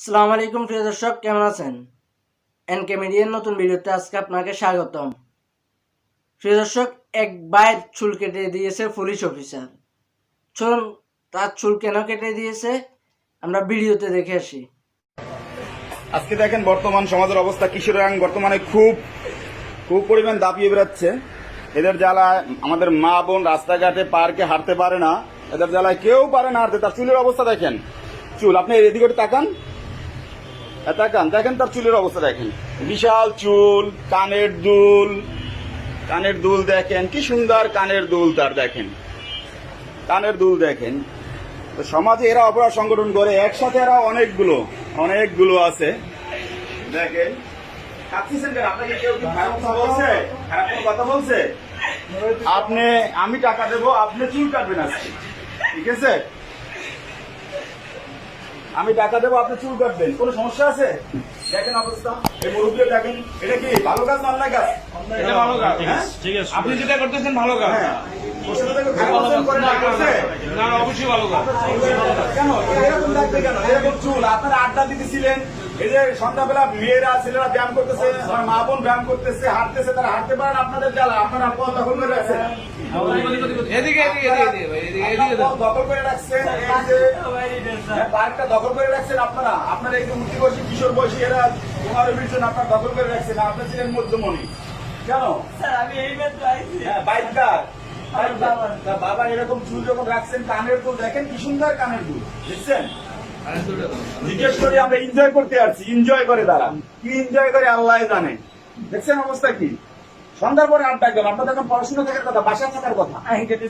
আসসালামু আলাইকুম প্রিয় দর্শক, কেমন আছেন? এনকে মিডিয়ার নতুন ভিডিওতে আজকে আপনাকে স্বাগতম। প্রিয় দর্শক, এক ভাইয়ের চুল কেটে দিয়েছে পুলিশ অফিসার। চলুন তার চুল কেন কেটে দিয়েছে আমরা ভিডিওতে দেখে আসি। আজকে দেখেন বর্তমান সমাজের অবস্থা, কিশোরাং বর্তমানে খুব খুব পরিমাণ দাপিয়ে বেড়াচ্ছে। এদের জ্বালায় আমাদের মা বোন রাস্তাঘাটে পার্কে হাঁটতে পারে না, এদের জ্বালায় কেউ পারে না হাঁটতে। তার চুলের অবস্থা দেখেন, চুল আপনি এদিকে তাকান, তাকান, দেখেন তার চুলের অবস্থা দেখেন, বিশাল চুল, কানের দুল দেখেন, কি সুন্দর কানের দুল তার, দেখেন কানের দুল দেখেন। তো সমাজে এরা অপরাধ সংগঠন করে, একসাথে এরা অনেকগুলো আছে। দেখেন কাঁদতেছেন কেন? আপনাকে কেউ কি খারাপ কথা বলছে? খারাপ কোনো কথা বলছে? আমি টাকা দেবো, আপনি চুল কাটবেন আজকে, ঠিক আছে? আমি টাকা দেবো, আপনি চুল কাটবেন, কোনো সমস্যা আছে? দেখেন অবস্থা, এই মুরব্বী দেখেন, এটা কি ভালো কাজ না অন্যায় কাজ? এটা ভালো কাজ, ঠিক আছে। আপনি যেটা করতেছেন ভালো কাজ। হ্যাঁ, ওর সাথে দেখো খারাপ আচরণ করে না, করছে? না, অবশ্যই ভালো কাজ। কেন এরকম লাগবে? কেন এরকম চুল? আপনারা আড্ডা দিতেছিলেন, এই যে সন্ধ্যাবেলা মেয়েরা ছেলেরা ব্যায়াম করতেছে, আমার মা বোন ব্যায়াম করতেছে, হাঁটতেছে, তারা হাঁটতে পারেন, আপনাদের জ্বালা, আপনারা পথ দখল করে রাখছেন, দখল করে রাখছেন, এই যে পার্কটা দখল করে রাখছেন আপনারা এই যে উঠতি বয়সী কিশোর বয়সী এরা 15-20 জন আপনার দখল করে রাখছেন। আপনার ছিলেন মধ্যমণি, কেন? বাইকদার বাবা এরকম চুল যখন রাখছেন, কানের দুল দেখেন কি সুন্দর কানের দুল, দেখছেন? জিজ্ঞেস করি, আমরা এনজয় করতে আসছি, এনজয় করে তারা কি এনজয় করে আল্লাহ জানে। দেখছেন অবস্থা কি? সন্ধ্যার পরে আড্ডা গেল, আপনাদের এখন পড়াশোনা থাকার কথা, বাসায় থাকার কথা।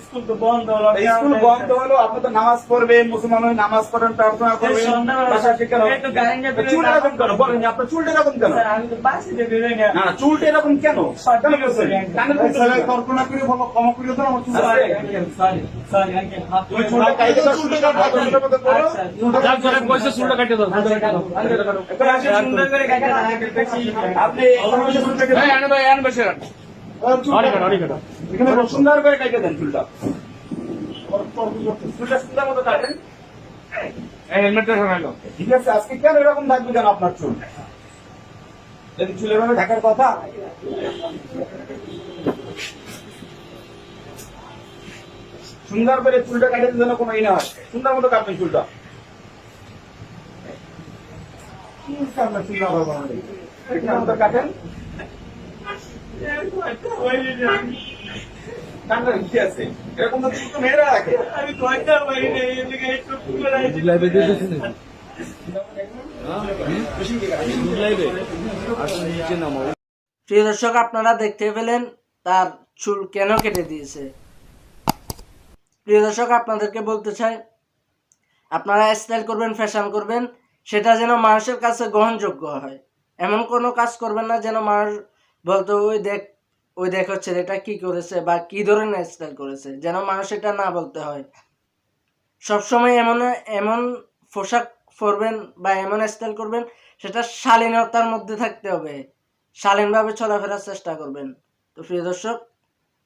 স্কুল তো বন্ধ হলো, স্কুল বন্ধ হলো, আপনি তো নামাজ পড়বেন, মুসলমান হয়ে নামাজ পড়েন, প্রার্থনা করবেন, বাসায় শিক্ষা চুল এরকম কেন বলেন? আপনার চুলটা এরকম কেন? না, চুলটা এরকম কেন? কেন বলছেন? কল্পনা করে বলো, ক্ষমা করে দাও আমার চুলটা কাইটে দাও, চুলটা আপনি সুন্দর করে কাটে দেন চুলটা, সুন্দর মতো কাটেন, ঠিক আছে? আজকে কেন এরকম থাকবে কেন আপনার চুল? যদি চুলের ভাবে ঢাকার কথা, সুন্দর করে চুলটা কাটেন যেন কোনো ই না হয়, সুন্দর মতো কাটবেন চুলটা। সুন্দর মতো কাটেন, এরকম তো চুল তো মেয়েরা রাখে। প্রিয় দর্শক, আপনারা দেখতে পেলেন তার চুল কেন কেটে দিয়েছে। প্রিয় দর্শক, আপনাদেরকে বলতে চাই, আপনারা স্টাইল করবেন, ফ্যাশন করবেন, সেটা যেন মানুষের কাছে গ্রহণযোগ্য হয়। এমন কোনো কাজ করবেন না যেন মানুষ বলতো ওই দেখ হচ্ছে এটা কি করেছে বা কি ধরনের স্টাইল করেছে, যেন মানুষ এটা না বলতে হয়। সবসময় এমন পোশাক পরবেন বা এমন স্টাইল করবেন, সেটা শালীনতার মধ্যে থাকতে হবে, শালীনভাবে চলাফেরার চেষ্টা করবেন। তো প্রিয় দর্শক,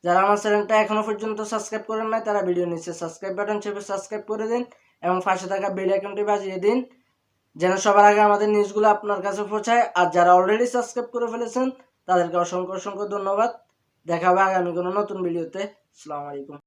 যারা আমার চ্যানেলটা এখনো পর্যন্ত সাবস্ক্রাইব করেন নাই, তারা ভিডিও নিচে সাবস্ক্রাইব বাটন চেপে সাবস্ক্রাইব করে দিন এবং পাশে থাকা বেল আইকনটি বাজিয়ে দিন, যেন সবার আগে আমাদের নিউজগুলো আপনার কাছে পৌঁছায়। আর যারা অলরেডি সাবস্ক্রাইব করে ফেলেছেন তাদেরকে অসংখ্য ধন্যবাদ। দেখা হবে আগামী কোনো নতুন ভিডিওতে। আসসালামু আলাইকুম।